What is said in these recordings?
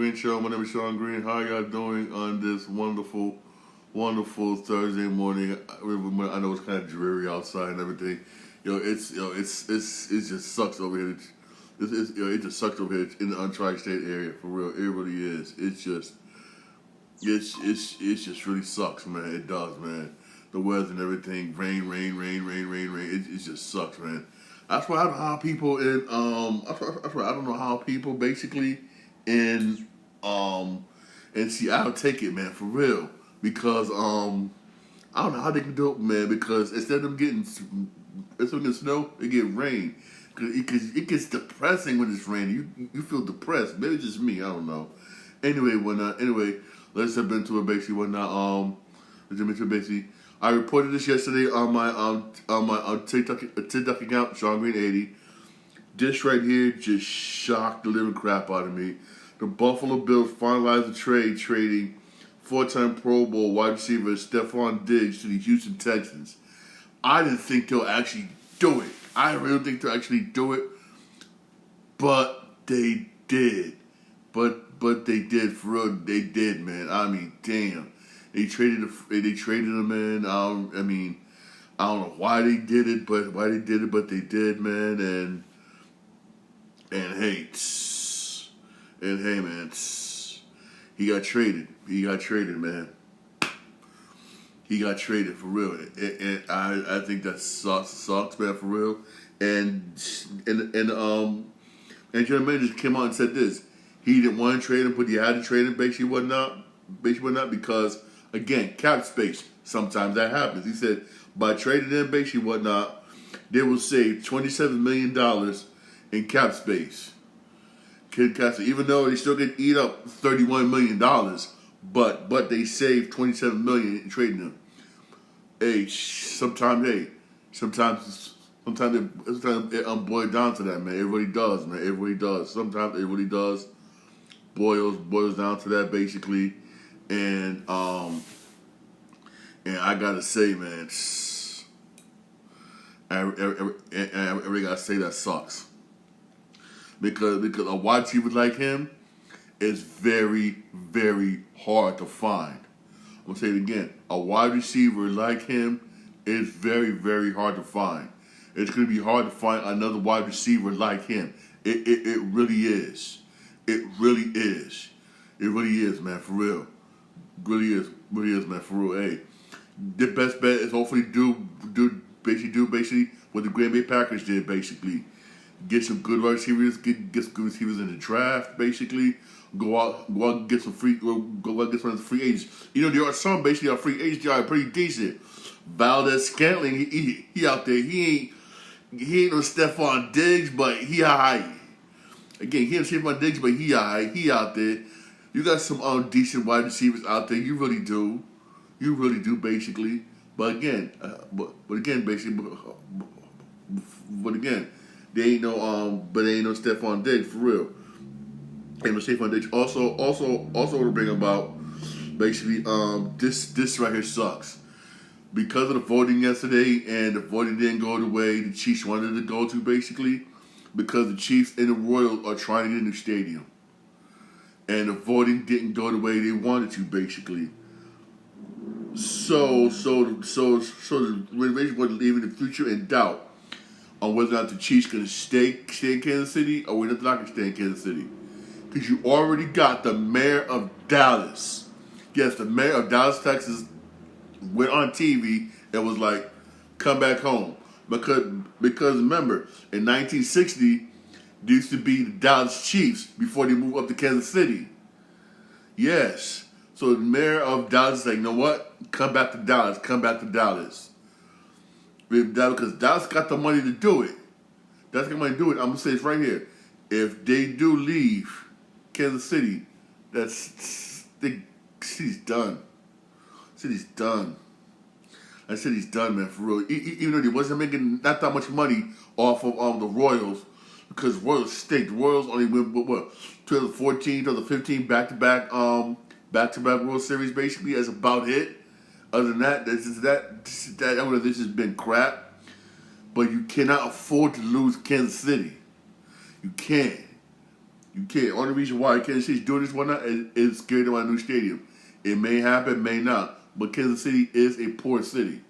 Green Show. My name is Sean Green. How y'all doing on this wonderful, wonderful Thursday morning? I know it's kind of dreary outside and everything. It just sucks over here. It just sucks over here in the tri-state area for real. It really is. It just really sucks, man. It does, man. The weather and everything, rain. It just sucks, man. That's why I don't know how people in I don't know how people basically in Seattle take it, man, for real. Because I don't know how they can do it, man. Because instead of them getting snow, they get rain. Because it gets depressing when it's raining. You feel depressed. Maybe it's just me. I don't know. Anyway, let's jump into it. Basically, I reported this yesterday on my TikTok account, Sean Green 80. This right here just shocked the living crap out of me. The Buffalo Bills finalized the trade, trading four-time Pro Bowl wide receiver Stephon Diggs to the Houston Texans. I didn't think they'll actually do it. I really think they'll actually do it, but they did. But they did, for real. They did, man. I mean, damn. They traded him in. I don't know why they did it, but they did, man. And hey, man, he got traded. He got traded, man. He got traded for real, and I think that sucks, man, for real. And general manager just came out and said this. He didn't want to trade him, but he had to trade him. Basically, whatnot, because again, cap space. Sometimes that happens. He said by trading him, basically whatnot, they will save $27 million in cap space. Even though they still get eat up $31 million, but they saved $27 million in trading him. Sometimes it boils down to that, man. It really does, man. It really does. Sometimes it really does boils down to that, basically. And I gotta say, man, I really gotta say that sucks. Because a wide receiver like him is very, very hard to find. I'm gonna say it again. A wide receiver like him is very, very hard to find. It's gonna be hard to find another wide receiver like him. It really is. It really is. It really is, man, for real. Really is, man, for real. Hey, the best bet is hopefully do basically what the Green Bay Packers did, basically. Get some good wide receivers, get some good receivers in the draft, basically. Go out and get some free agents. You know, there are some basically free agents that are pretty decent. Valdes-Scantling, he out there. He ain't no Stephon Diggs, but he high. Again, he ain't Stephon Diggs, but he high. He out there. You got some decent wide receivers out there. You really do. You really do, basically. But again, they ain't no Stephon Diggs for real. Ain't no Stephon Diggs. Also to bring about basically this right here sucks. Because of the voting yesterday, and the voting didn't go the way the Chiefs wanted it to go to, basically, because the Chiefs and the Royals are trying to get a new stadium. And the voting didn't go the way they wanted to, basically. So the renovation was leaving the future in doubt on whether or not the Chiefs going to stay in Kansas City or whether they're not going to stay in Kansas City. Because you already got the mayor of Dallas. Yes, the mayor of Dallas, Texas went on TV and was like, come back home. Because remember, in 1960, there used to be the Dallas Chiefs before they moved up to Kansas City. Yes. So the mayor of Dallas is like, you know what? Come back to Dallas. Because Dallas got the money to do it. I'm going to say this right here. If they do leave Kansas City, the city's done. City's done. I said he's done, man, for real. Even though he wasn't making not that much money off of the Royals, because Royals stink. The Royals only win, 2014, 2015, back-to-back World Series, basically. That's about it. Other than that, this has been crap. But you cannot afford to lose Kansas City. You can't. You can't. Only reason why Kansas City's doing this one now is scared of my new stadium. It may happen, may not. But Kansas City is a poor city.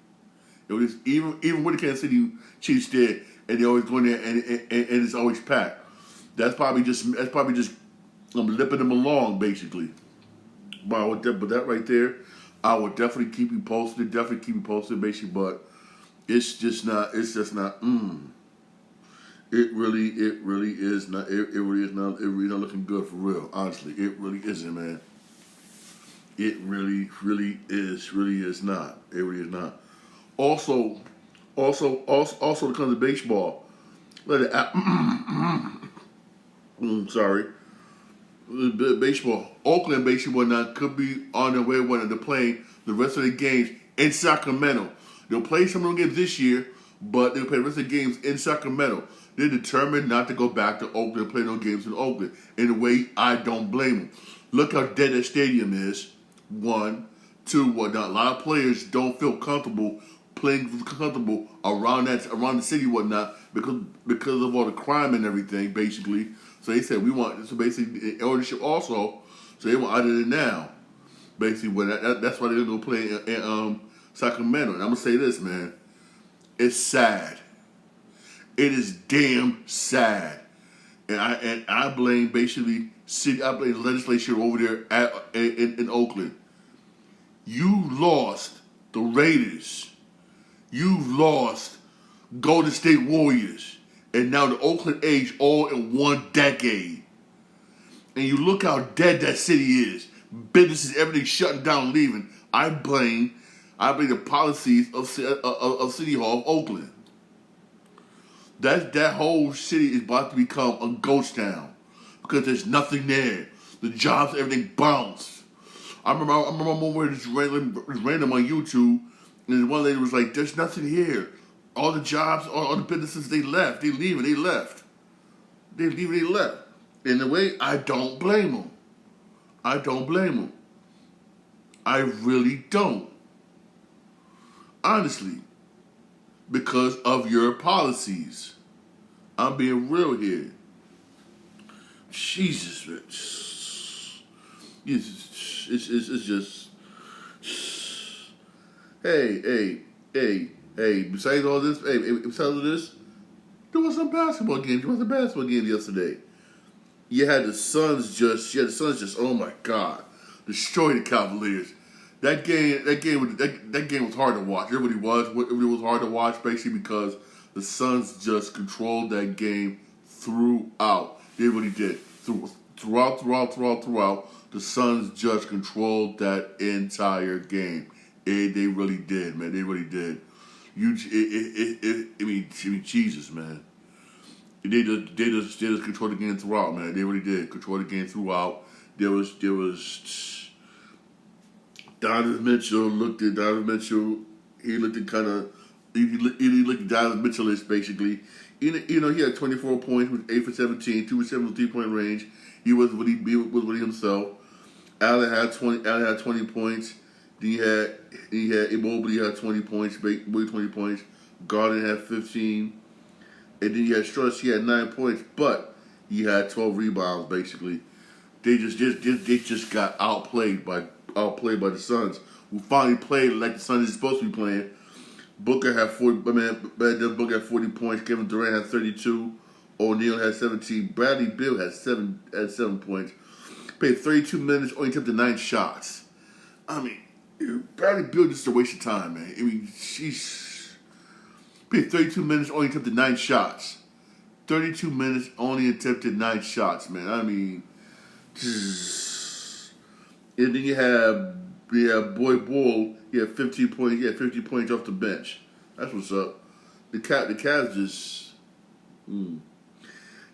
It was even with the Kansas City Chiefs there, and they always go in there and it's always packed. That's probably just lipping them along basically. But that right there, I would definitely keep you posted. Definitely keep you posted, basically. But it's just not. It's just not. It really is not. It really is not. It really not looking good for real. Honestly, it really isn't, man. It really is not. It really is not. Also, when it comes to baseball, sorry, baseball. Oakland baseball now could be on their way when they're playing the rest of the games in Sacramento. They'll play some of the games this year, but they'll play the rest of the games in Sacramento. They're determined not to go back to Oakland and play no games in Oakland. In a way, I don't blame them. Look how dead that stadium is. 1, 2, whatnot. A lot of players don't feel comfortable playing around the city, whatnot, because of all the crime and everything, basically. So they said basically ownership also. So they want out of it now. Basically, that's why they're gonna go play in Sacramento. And I'm gonna say this, man. It's sad. It is damn sad. And I blame basically city. I blame the legislature over there in Oakland. You lost the Raiders. You lost Golden State Warriors, and now the Oakland A's all in one decade. And you look how dead that city is. Businesses, everything shutting down, leaving. I blame the policies of City Hall of Oakland. That whole city is about to become a ghost town because there's nothing there. The jobs, everything bounced. I remember where this random on YouTube, and one lady was like, "There's nothing here. All the jobs, all the businesses, they left. They leave and they left. They leave and they left." In a way, I don't blame them. I don't blame them. I really don't. Honestly. Because of your policies. I'm being real here. Jesus, man. It's just... Hey, besides all this, besides all this, there was some basketball games. There was a basketball game yesterday. You had the Suns just, oh my God, destroy the Cavaliers. That game was hard to watch. It really was. It really was hard to watch, basically, because the Suns just controlled that game throughout. They really did. Throughout. The Suns just controlled that entire game. They really did, man. They really did. I mean, Jesus, man. They just controlled the game throughout, man. They really did control the game throughout. There was Donovan Mitchell. He looked at Donovan Mitchell-ish, basically. He had 24 points with 8 for 17, 2 for 7 from 3-point range. He was what he himself. Allen had 20 points. Then he had Immobile had 20 points, 20 points. Garden had 15. And then you had Strus, he had 9 points, but he had 12 rebounds, basically. They just got outplayed by the Suns, who finally played like the Suns is supposed to be playing. Booker had 40 points. Kevin Durant had 32. O'Neal had 17. Bradley Beal had 7 points. Played 32 minutes, only attempted 9 shots. I mean, Bradley Beal just a waste of time, man. I mean, played 32 minutes, only attempted 9 shots. 32 minutes, only attempted 9 shots, man. I mean, and then you have Boy Bull. He had 15 points. He had 50 points off the bench. That's what's up. The Cavs just. Then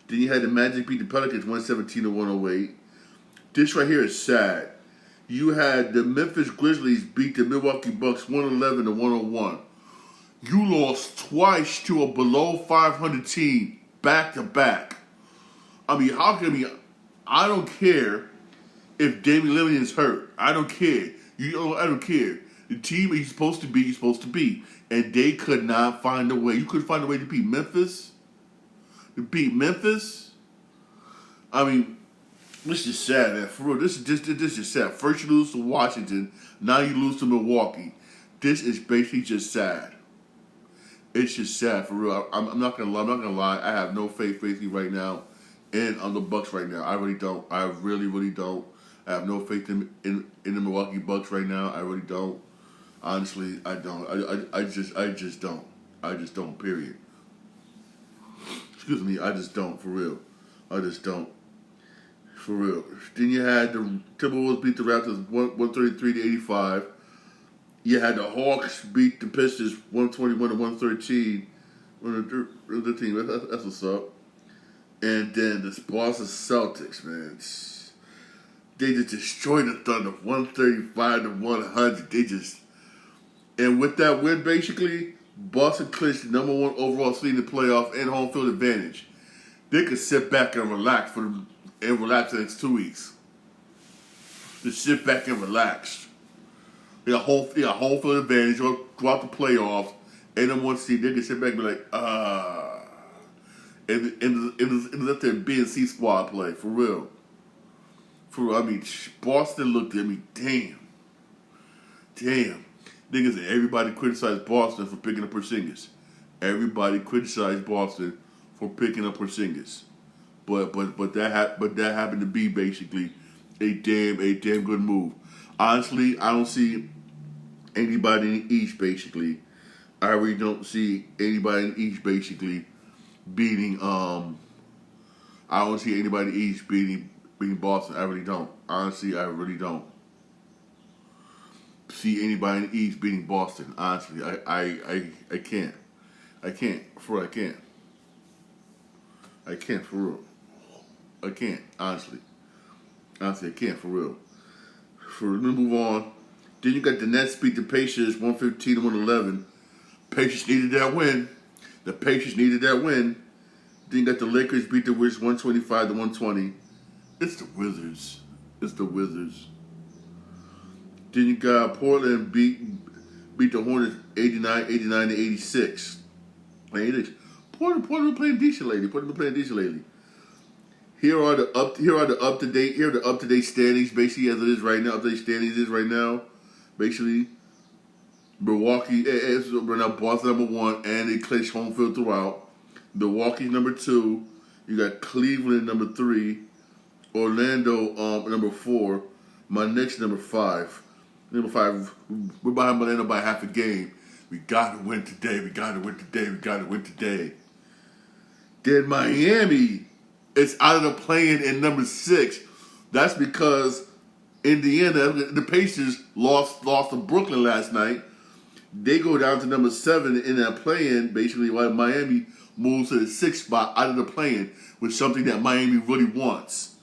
you had the Magic beat the Pelicans 117-108. This right here is sad. You had the Memphis Grizzlies beat the Milwaukee Bucks 111-101. You lost twice to a below 500 team back to back. I mean, I don't care if Damian Lillard is hurt. I don't care. I don't care. The team he's supposed to be. And they could not find a way. You couldn't find a way to beat Memphis? I mean, This is sad, man. For real, this is sad. First you lose to Washington, now you lose to Milwaukee. This is basically just sad. It's just sad for real. I'm not gonna lie. I'm not gonna lie. I have no faith basically right now in the Bucks right now. I really don't. I really, really don't. I have no faith in the Milwaukee Bucks right now. I really don't. Honestly, I don't. I just don't. I just don't. Period. Excuse me. I just don't. For real. I just don't. For real. Then you had the Timberwolves beat the Raptors 133-85. You had the Hawks beat the Pistons 121-113. One of the team. That's what's up. And then the Boston Celtics, man. They just destroyed the Thunder 135-100. They just. And with that win, basically, Boston clinched the number 1 overall seed in the playoff and home field advantage. They could sit back and relax the next 2 weeks. Just sit back and relax. They got home field advantage throughout the playoffs. And number 1 seed, they can sit back and be like, and let their B and C squad play, for real. For real, I mean, Boston looked at me, damn. Niggas, everybody criticized Boston for picking up Porzingis. Everybody criticized Boston for picking up Porzingis. But that happened to be basically a damn good move. Honestly, I don't see anybody in the East basically. I really don't see anybody in the East basically beating. I don't see anybody in the East beating Boston. I really don't. Honestly, I really don't see anybody in the East beating Boston. Honestly, I can't. I can't. For real, I can't. I can't for real. I can't. Honestly, I can't for real. Let me move on. Then you got the Nets beat the Pacers 115-111. Pacers needed that win. The Pacers needed that win. Then you got the Lakers beat the Wizards 125-120. It's the Wizards. Then you got Portland beat the Hornets 89-86. Portland been playing decent lately. Here are the up to date standings basically as it is right now. Basically, Milwaukee is right now Boston number 1 and they clinched home field throughout. Milwaukee's number 2. You got Cleveland number 3. Orlando number 4. My Knicks number 5. Number 5, we're behind Orlando by half a game. We gotta win today. Then Miami is out of the play-in in number 6. That's because Indiana, the Pacers lost to Brooklyn last night. They go down to number 7 in that play-in, basically, while Miami moves to the 6th spot out of the play-in, which is something that Miami really wants.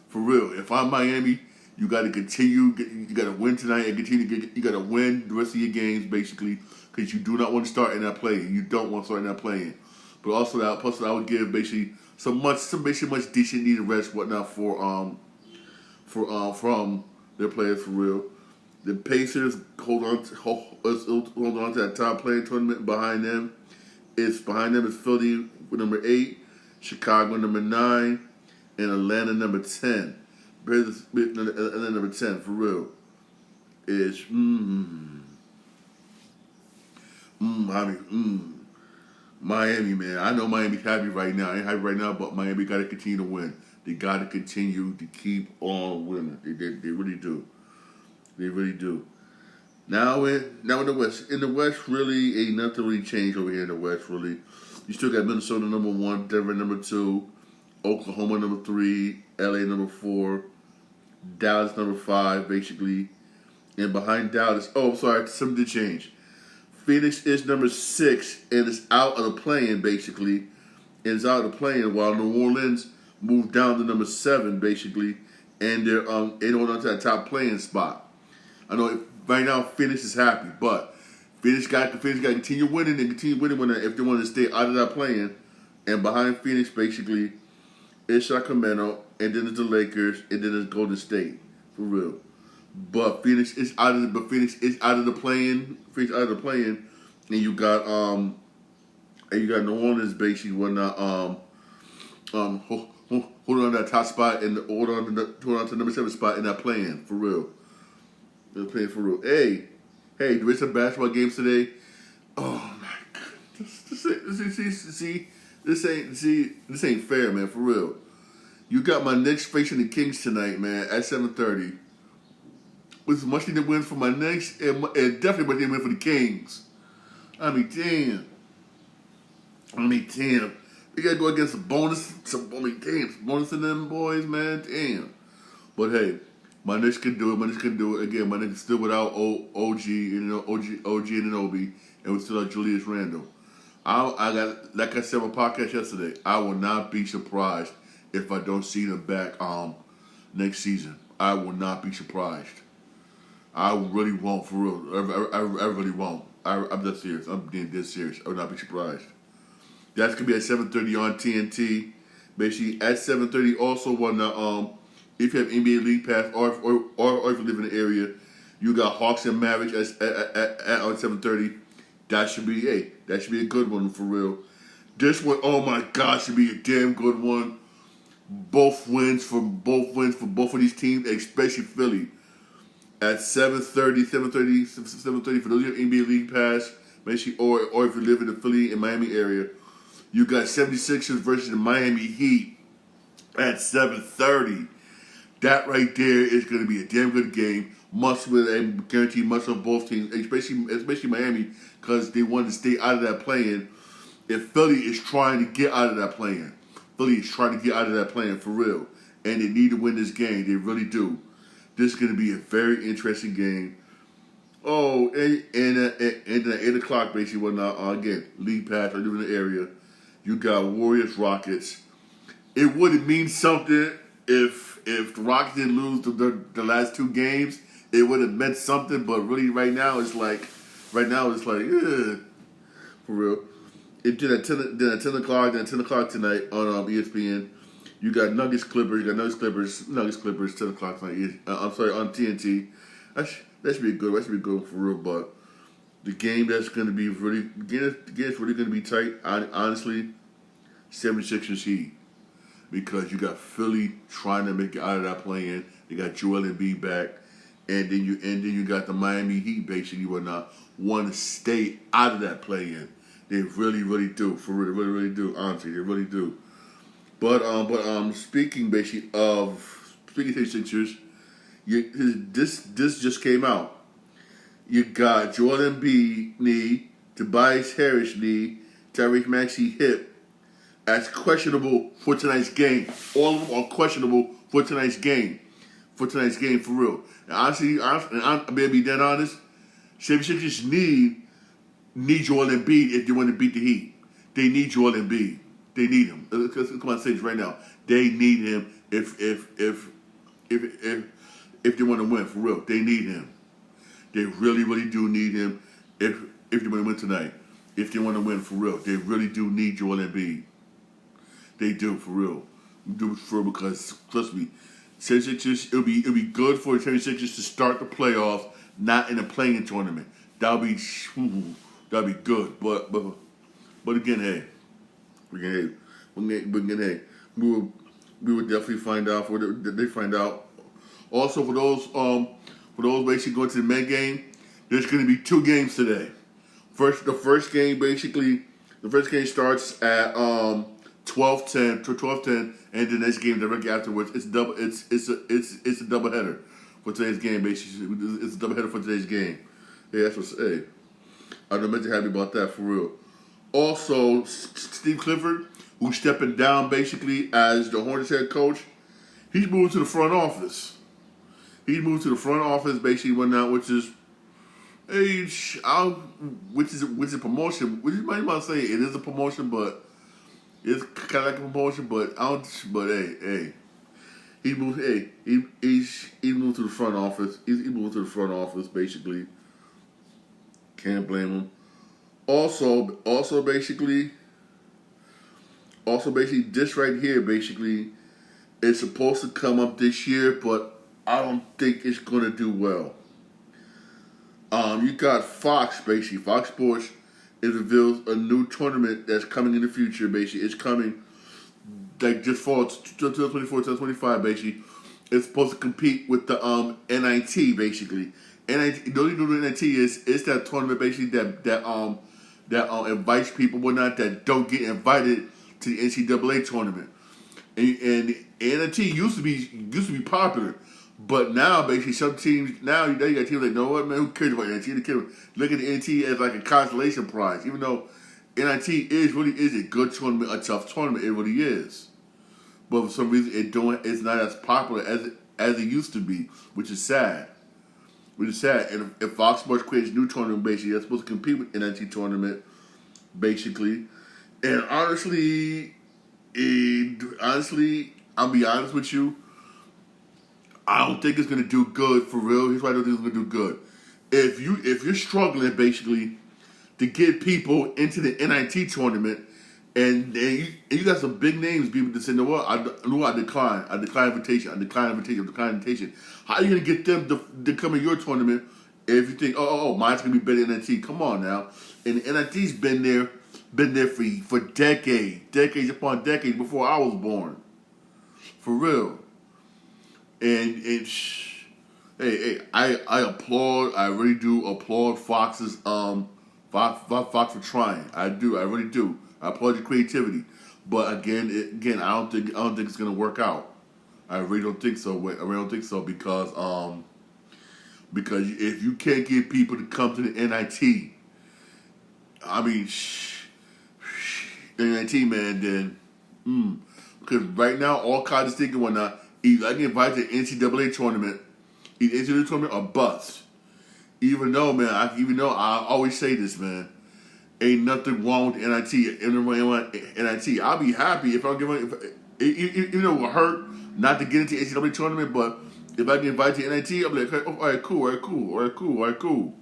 For real. If I'm Miami, you got to continue. You got to win tonight and continue. You got to win the rest of your games, basically, because you do not want to start in that play-in. You don't want to start in that play-in. But also, I would give basically some much decent needed rest, whatnot from their players for real. The Pacers hold on to that top playing tournament. Behind them is Philly with number 8, Chicago number 9, and Atlanta number 10. Atlanta number 10 for real is Miami, man. I know Miami's happy right now. I ain't happy right now, but Miami got to continue to win. They got to continue to keep on winning. They really do. They really do. Now in the West. In the West, really ain't nothing really changed over here in the West, really. You still got Minnesota number 1, Denver number 2, Oklahoma number 3, LA number 4, Dallas number 5, basically. And behind Dallas, something did change. Phoenix is number 6 and is out of the play-in, basically. And is out of the play-in while New Orleans moved down to number 7, basically. And they're hold on to that top play-in spot. I know right now Phoenix is happy, but Phoenix got to continue winning if they want to stay out of that play-in. And behind Phoenix, basically, is Sacramento, and then it's the Lakers, and then it's Golden State, for real. But Phoenix is out of the play-in. Phoenix out of the play-in, and you got New Orleans basically whatnot. Hold holding on that top spot and holding on to the number 7 spot in that play-in, for real. They're playing for real. Hey, do we have some basketball games today? Oh my goodness. This ain't fair, man, for real. You got my Knicks facing the Kings tonight, man, at 7:30. With much needed win for my Knicks and definitely much needed win for the Kings. I mean, damn. We gotta go against some bonus in them boys, man. Damn. But hey, my Knicks can do it. Again, my Knicks still without OG and Anunoby, and we still have Julius Randle. I got, like I said on my podcast yesterday, I will not be surprised if I don't see them back next season. I will not be surprised. I really won't, for real. I really won't. I'm dead serious. I'm being dead serious. I will not be surprised. That's gonna be at 7:30 on TNT. Basically, at 7:30, also if you have NBA League Pass or if you live in the area, you got Hawks and Mavericks at on 7:30. That should be a good one, for real. This one, oh my God, should be a damn good one. Both wins for both of these teams, especially Philly. At 7:30 for those who have NBA League Pass, basically, or if you live in the Philly and Miami area, you got 76ers versus the Miami Heat at 7:30. That right there is going to be a damn good game. Must win and guaranteed must of both teams, especially Miami, because they want to stay out of that play-in. If Philly is trying to get out of that play-in, for real, and they need to win this game. They really do. This is going to be a very interesting game. Oh, and at 8 o'clock, basically, again, League Pass, I live in the area. You got Warriors Rockets. It would mean something if the Rockets didn't lose the last 2 games. It would have meant something, but really right now it's like, for real. Then at 10 o'clock tonight on ESPN, you got Nuggets Clippers, 10 o'clock tonight. On TNT. That should be a good. That should be good for real. But the game that's going to be really, really going to be tight. Honestly, 76ers Heat, because you got Philly trying to make it out of that play-in. You got Joel Embiid back, and then you got the Miami Heat basically want to stay out of that play-in. They really, really do. For real, really, really do. Honestly, they really do. But speaking of 76ers, this just came out. You got Joel Embiid knee, Tobias Harris knee, Tyrese Maxey hip as questionable for tonight's game. All of them are questionable for tonight's game. For real. And honestly, I'm gonna be dead honest. 76ers need Joel Embiid if they want to beat the Heat. They need Joel Embiid. They need him. Come on, say this right now. They need him if they want to win, for real. They need him. They really, really do need him if they want to win tonight. If they want to win, for real. They really do need Joel Embiid. They do, for real. Because, trust me, 76ers, it'll be good for the 76ers to start the playoffs, not in a playing tournament. That'll be good. But again, hey. We will definitely find out. They find out. Also, for those basically going to the Met game, there's going to be 2 games today. The first game starts at 12:10, and the next game directly afterwards. It's a doubleheader for today's game. Basically, it's a doubleheader for today's game. Yeah, that's what's. Hey, I'm not happy about that, for real. Also, Steve Clifford, who's stepping down basically as the Hornets head coach, he's moved to the front office. Basically which is a promotion. Which you might say it is a promotion, but it's kind of like a promotion. But hey, he moved. Hey, he moved to the front office. He moved to the front office basically. Can't blame him. Also, basically, this right here, basically, is supposed to come up this year, but I don't think it's going to do well. You got Fox, basically. Fox Sports, it reveals a new tournament that's coming in the future, basically. It's coming. like just for 2024, 2025, basically, it's supposed to compete with the NIT, basically. NIT, the only thing with NIT is that tournament basically that invites people, whatnot, that don't get invited to the NCAA tournament. And NIT used to be popular, but now basically some teams now you got teams like, you know what, man, who cares about NIT? Look at the NIT as like a consolation prize, even though NIT really is a good tournament, a tough tournament. It really is, but for some reason it's not as popular as it used to be, which is sad. And if Fox Sports creates a new tournament, basically that's supposed to compete with NIT tournament, basically, and honestly, I'll be honest with you. I don't think it's gonna do good for real. Here's why I don't think it's gonna do good. If you're struggling basically to get people into the NIT tournament, and you got some big names, people that say, "No, what? I decline. I decline invitation. How are you gonna get them to come in your tournament if you think, mine's gonna be better than NIT? Come on now." And NIT's been there for decades upon decades before I was born, for real. Hey, I applaud. I really do applaud Fox's Fox for trying. I really do. I applaud your creativity, but again, I don't think it's gonna work out. I really don't think so. I really don't think so because if you can't get people to come to the NIT, I mean, the NIT, man, then because right now all colleges thinking whatnot, either I get invited to the NCAA tournament, either NCAA tournament or bust. Even though I always say this, man, ain't nothing wrong with NIT. NIT, I'll be happy if I even though it will hurt not to get into the NCAA tournament, but if I get invited to NIT, I'm like, hey, all right, cool.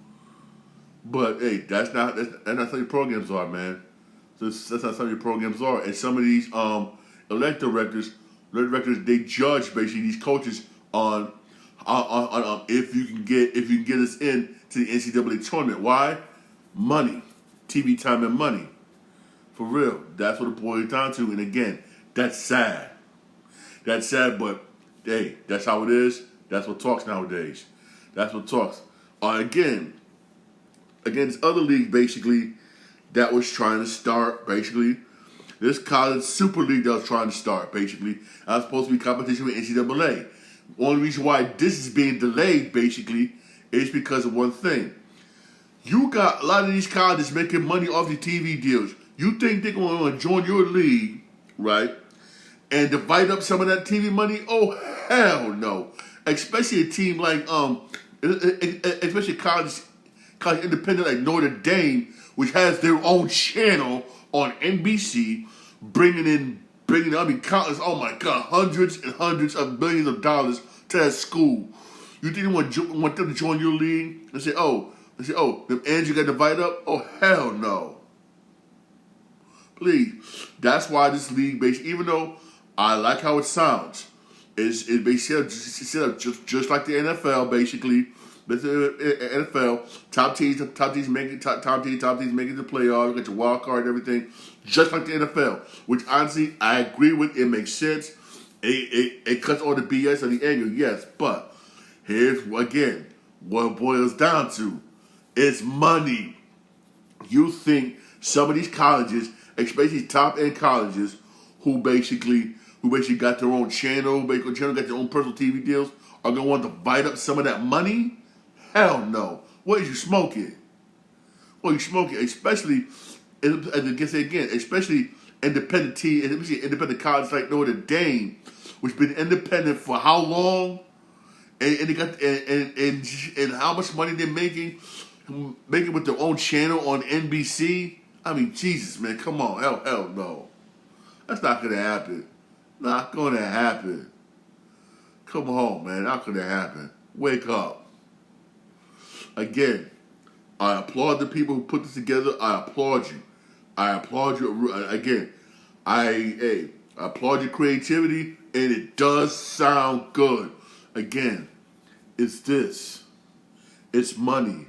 But hey, that's not how your programs are, man. That's not how your programs are. And some of these elected directors, they judge basically these coaches on if you can get us in to the NCAA tournament. Why? Money, TV time, and money. For real, that's what it boils down to. And again, that's sad. That's sad, but hey, that's how it is. That's what talks nowadays. That's what talks. Again, against other league basically that was trying to start basically. This college super league that was trying to start basically. I was supposed to be competition with NCAA. Only reason why this is being delayed basically is because of one thing. You got a lot of these colleges making money off the TV deals. You think they're going to join your league, right? And divide up some of that TV money? Oh, hell no. Especially a team like, especially college independent like Notre Dame, which has their own channel on NBC, bringing in, countless, oh my God, hundreds and hundreds of billions of dollars to that school. You think you want them to join your league and say, them Andrew got divided up? Oh, hell no. Please. That's why this league, basically, even though I like how it sounds, it's basically set up just like the NFL, basically. But the NFL, top teams making the playoffs, you got your wild card and everything, just like the NFL. Which honestly, I agree with. It makes sense. It cuts all the BS on the angle, yes. But here's again what it boils down to: it's money. You think some of these colleges, especially top end colleges, who basically got their own channel, got their own personal TV deals, are gonna want to bite up some of that money? Hell no. What is you smoking? Especially, as I can say again, especially independent team, especially independent colleges like Notre Dame, which been independent for how long, and they got and how much money they're making with their own channel on NBC. I mean, Jesus, man, come on, hell no, that's not gonna happen. Not gonna happen. Come on, man, not gonna happen. Wake up. Again, I applaud the people who put this together. I applaud you. Again, I applaud your creativity, and it does sound good. Again, it's this. It's money.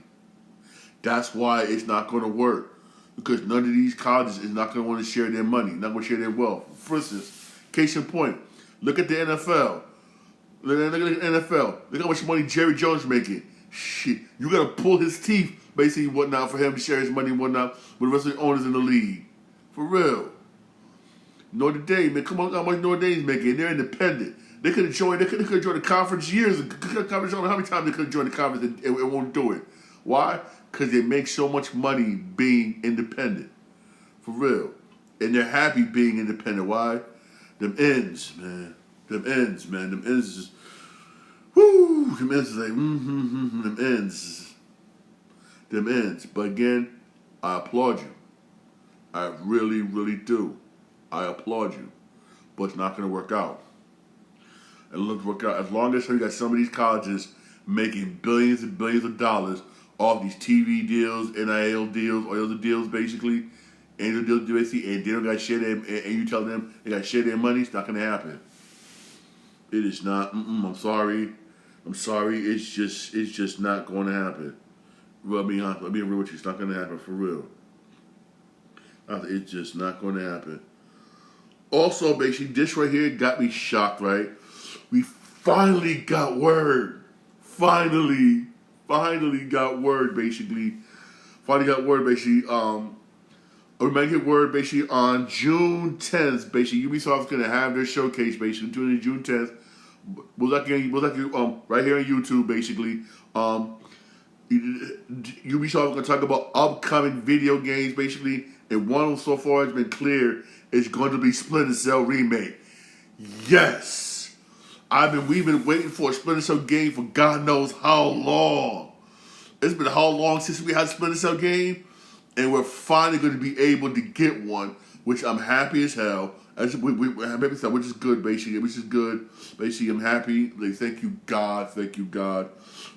That's why it's not going to work. Because none of these colleges is not going to want to share their money, not going to share their wealth. For instance, Case in point, look at the NFL. Look at the NFL. Look how much money Jerry Jones making. Shit, you gotta pull his teeth, basically, whatnot, for him to share his money and whatnot with the rest of the owners in the league. For real. Notre Dame, man, come on, how much Notre Dame's making? They're independent. They could have joined. They could have joined the conference years ago. I don't know how many times they could have joined the conference and it won't do it. Why? Because they make so much money being independent. For real. And they're happy being independent. Why? Them ends, man. Them ends, man. Them ends is just, whoo. Them ends is like, them ends. Them ends. But again, I applaud you. I really, really do. I applaud you. But it's not going to work out. It looks work out. As long as you got some of these colleges making billions and billions of dollars off these TV deals, NIL deals, or other deals, basically, angel deals, basically, and they don't got to share their, and you tell them they got to share their money, it's not going to happen. It is not. I'm sorry. It's just not going to happen. Well, I'll be honest. I'll be real with you. It's not going to happen for real. It's just not going to happen. Also, basically, this right here got me shocked, right? We finally got word. Finally got word, basically. We might get word, basically, on June 10th, basically. Ubisoft's going to have their showcase, basically, doing it June 10th. Right here on YouTube, basically. Ubisoft is going to talk about upcoming video games, basically. And one of them so far has been clear. It's going to be Splinter Cell Remake. Yes! We've been waiting for a Splinter Cell game for God knows how long. It's been how long since we had a Splinter Cell game? And we're finally going to be able to get one, which I'm happy as hell. Which is good, basically. Which is good. Basically, I'm happy. Like, thank you, God.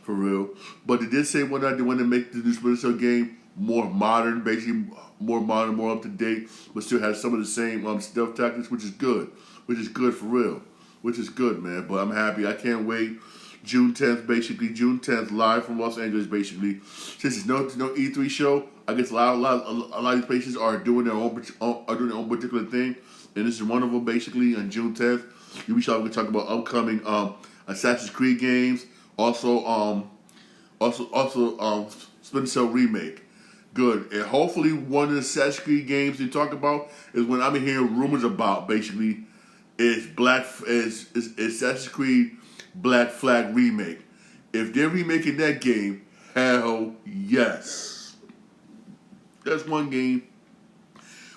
For real. But they did say one night they want to make the new Splinter Cell game more modern, basically more modern, more up to date, but still has some of the same stealth tactics, which is good for real, which is good, man. But I'm happy. I can't wait. June 10th, live from Los Angeles, basically. Since it's no E3 show, I guess a lot of these places are doing their own particular thing, and this is one of them, basically, on June 10th. Ubisoft going to talk about upcoming Assassin's Creed games, also Splinter Cell Remake. Good. And hopefully one of the Assassin's Creed games they talk about is when I'm hearing rumors about, basically, is Assassin's Creed Black Flag Remake. If they're remaking that game, hell yes. That's one game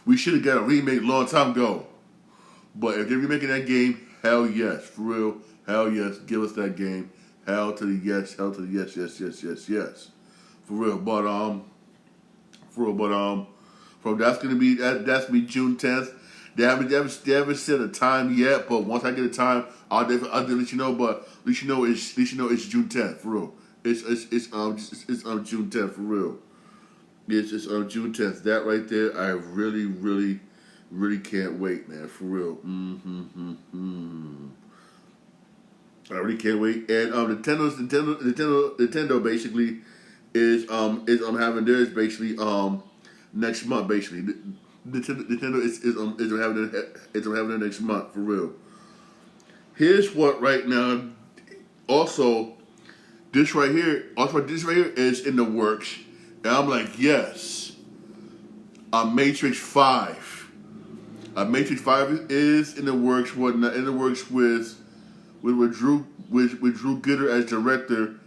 we should have got a remake a long time ago. But if they're remaking that game, hell yes. For real, hell yes. Give us that game. Hell to the yes. Hell to the yes. For real. From that's gonna be June 10th. They haven't set a time yet, but once I get a time, I'll definitely let you know. But at least you know it's June 10th for real. It's June 10th for real. It's June 10th. That right there, I really can't wait, man. For real. I really can't wait. And Nintendo basically is having theirs basically next month, basically. Nintendo is having it next month, for real. Here's what right now. Also, this right here is in the works, and I'm like, yes. Matrix 5. Matrix 5 is in the works. With Drew Gooder as director,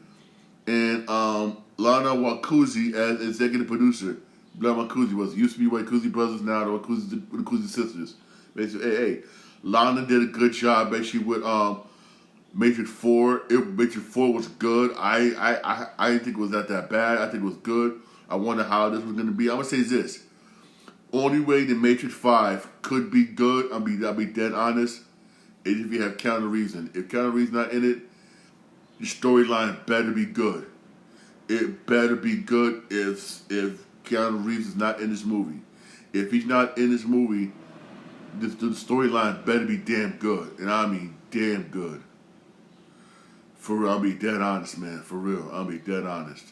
and Lana Wachowski as executive producer. Lana Wachowski used to be Wachowski brothers, now the Wachowski sisters. Basically, hey, Lana did a good job basically with Matrix 4. Matrix 4 was good. I didn't think it was that bad. I think it was good. I wonder how this was going to be. I'm gonna say this: only way the Matrix 5 could be good, I'll be dead honest, is if you have Keanu Reeves in it. If Keanu Reeves not in it, the storyline better be good. It better be good if Keanu Reeves is not in this movie. If he's not in this movie, the storyline better be damn good. And I mean damn good. For real, I'll be dead honest, man. For real, I'll be dead honest.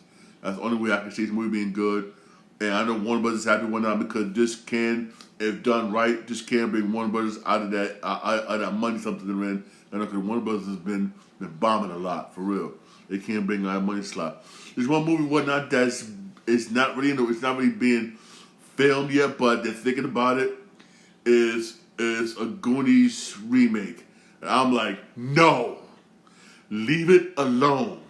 That's the only way I can see this movie being good. And I know Warner Brothers is happy one now because this can, if done right, this can bring Warner Brothers out of that money something they're in. And because Warner Brothers has been bombing a lot for real, they can't bring out money slot. There's one movie whatnot that's it's not really being filmed yet, but they're thinking about it. Is a Goonies remake, and I'm like, no, leave it alone.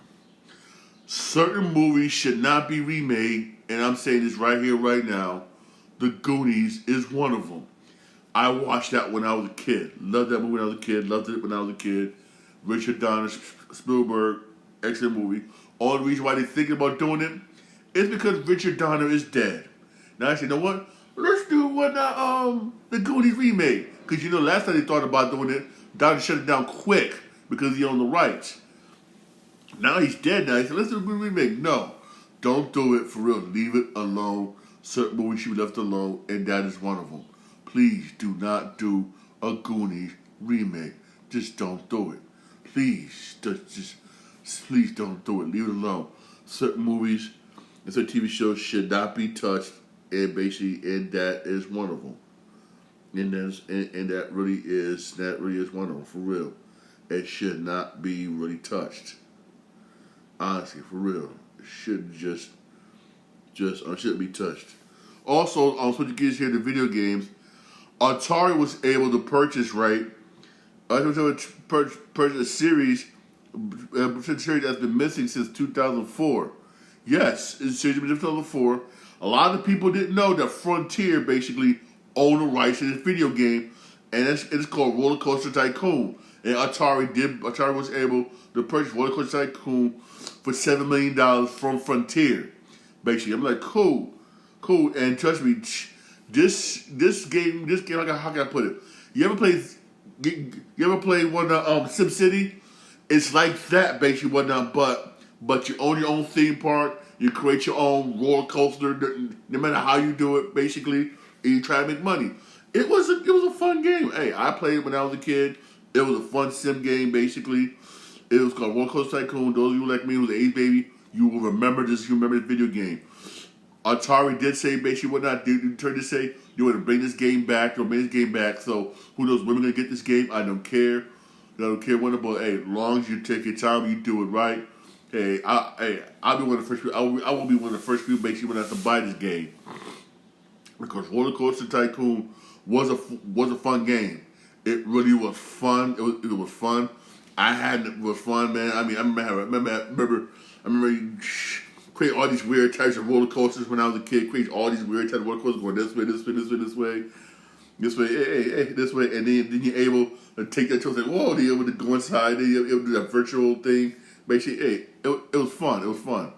Certain movies should not be remade, and I'm saying this right here, right now. The Goonies is one of them. I watched that when I was a kid. Loved that movie when I was a kid. Loved it when I was a kid. Richard Donner, Spielberg, excellent movie. All the reason why they're thinking about doing it is because Richard Donner is dead. Now I say, you know what? Let's do the Goonies remake. Because last time they thought about doing it, Donner shut it down quick because he owned the rights. Now he's dead now. He said, let's do a remake. No, don't do it for real. Leave it alone. Certain movies should be left alone, and that is one of them. Please do not do a Goonies remake. Just don't do it. Please, just please don't do it. Leave it alone. Certain movies and certain TV shows should not be touched, and that is one of them. And that really is one of them for real. It should not be really touched. Honestly, for real, it should shouldn't be touched. Also, switching gears here to video games, Atari was able to purchase purchase a series that's been missing since 2004. Yes, it's a series from 2004. A lot of people didn't know that Frontier basically owned the rights to this video game, and it's called Roller Coaster Tycoon. And Atari was able to purchase Roller Coaster Tycoon for $7 million from Frontier. Basically, I'm like, cool. And trust me, this game, how can I put it? You ever play one SimCity? It's like that basically, whatnot. But you own your own theme park. You create your own roller coaster. No matter how you do it, basically, and you try to make money. It was a fun game. Hey, I played it when I was a kid. It was a fun sim game, basically. It was called Roller Coaster Tycoon. Those of you like me who's an 8 baby, you will remember this. You remember the video game. Atari did say basically whatnot. They turned to say you want to bring this game back. They'll bring this game back. So who knows when we're gonna get this game? I don't care. I don't care when, but hey, as long as you take your time, you do it right. Hey, I'll be one of the first people. I will be one of the first people basically when I have to buy this game because Roller Coaster Tycoon was a fun game. It really was fun. It was fun. It was fun, man. I mean, I remember create all these weird types of roller coasters when I was a kid. Create all these weird types of roller coasters going this way, and then you're able to take that choice. Like, whoa, you're able to go inside. Then you're able to do that virtual thing. Basically, hey, it was fun. It was fun.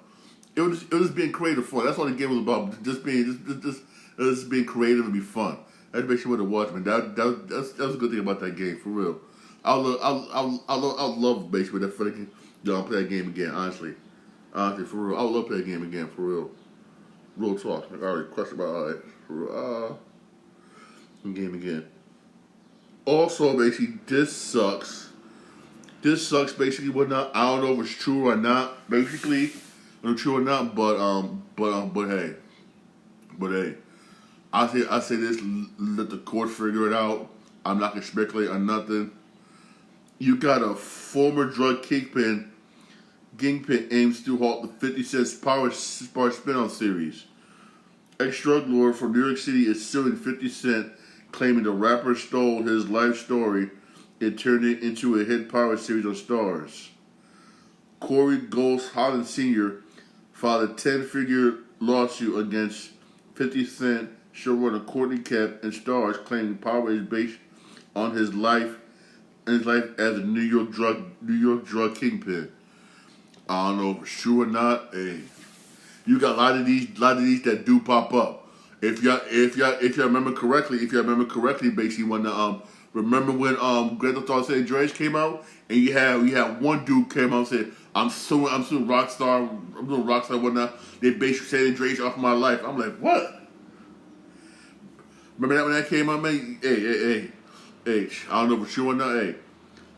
It was just being creative fun. That's all the game was about. Just being creative and be fun. That's basically what it was, man. That's a good thing about that game, for real. I love basically that freaking play that game again. Honestly, for real, I would love to play that game again, for real. Real talk. Like, I already question about game again. Also, basically, this sucks. This sucks. Basically, whatnot. I don't know if it's true or not. Basically, true or not. But hey. I say this. Let the court figure it out. I'm not gonna speculate on nothing. You got a former drug kingpin aims to halt the 50 Cent Power spin-off series. Ex-drug lord from New York City is suing 50 Cent, claiming the rapper stole his life story and turned it into a hit Power series on Starz. Corey Ghost Holland Sr. filed a 10-figure lawsuit against 50 Cent showrunner Courtney Kemp and Starz, claiming Power is based on his life as a New York drug kingpin. I don't know if it's true or not. Hey, you got a lot of these that do pop up. If you remember correctly, basically when remember when Grand Theft Auto San Andreas came out, and you had one dude came out and said, I'm suing Rockstar, I'm doing Rockstar whatnot. They basically San Andreas off my life. I'm like, what? Remember that when that came out, man? Hey, I don't know if it's true or not. Hey,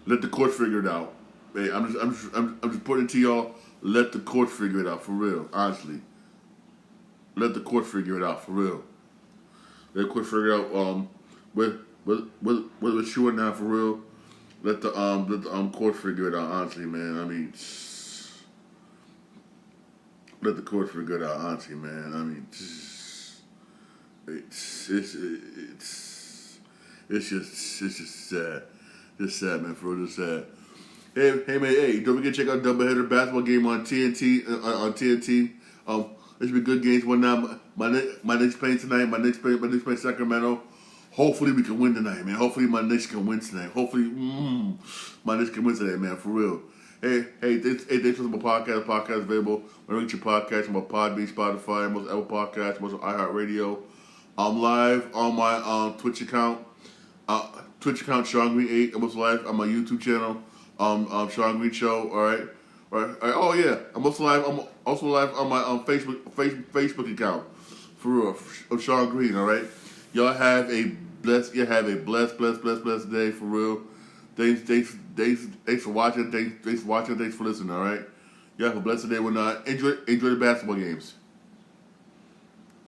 let the court figure it out. Hey, I'm just putting it to y'all. Let the court figure it out, for real, honestly. let the court figure it out for real. Let the court figure out what's true or not for real. Let the court figure it out. Honestly, man. I mean, let the court figure it out. Honestly, man. I mean, it's just sad. Just sad, man. For real, just sad. Hey, man. Hey, don't forget to check out Doubleheader Basketball Game on TNT. On TNT. There should be good games. One night, my Knicks playing tonight. My Knicks playing Sacramento. Hopefully we can win tonight, man. Hopefully my Knicks can win tonight. Hopefully, my Knicks can win tonight, man. For real. Hey, thanks for my podcast. Podcast available. When you reach your podcast on my Podbean, Spotify, most Apple Podcasts, most iHeartRadio. I'm live on my Twitch account. Sean Green 8. I'm also live on my YouTube channel. Sean Green Show. All right. Oh yeah. I'm also live on my Facebook account. For real, of Sean Green. All right. Y'all have a blessed day. For real. Thanks for watching. Thanks for listening. All right. Y'all have a blessed day. Enjoy the basketball games.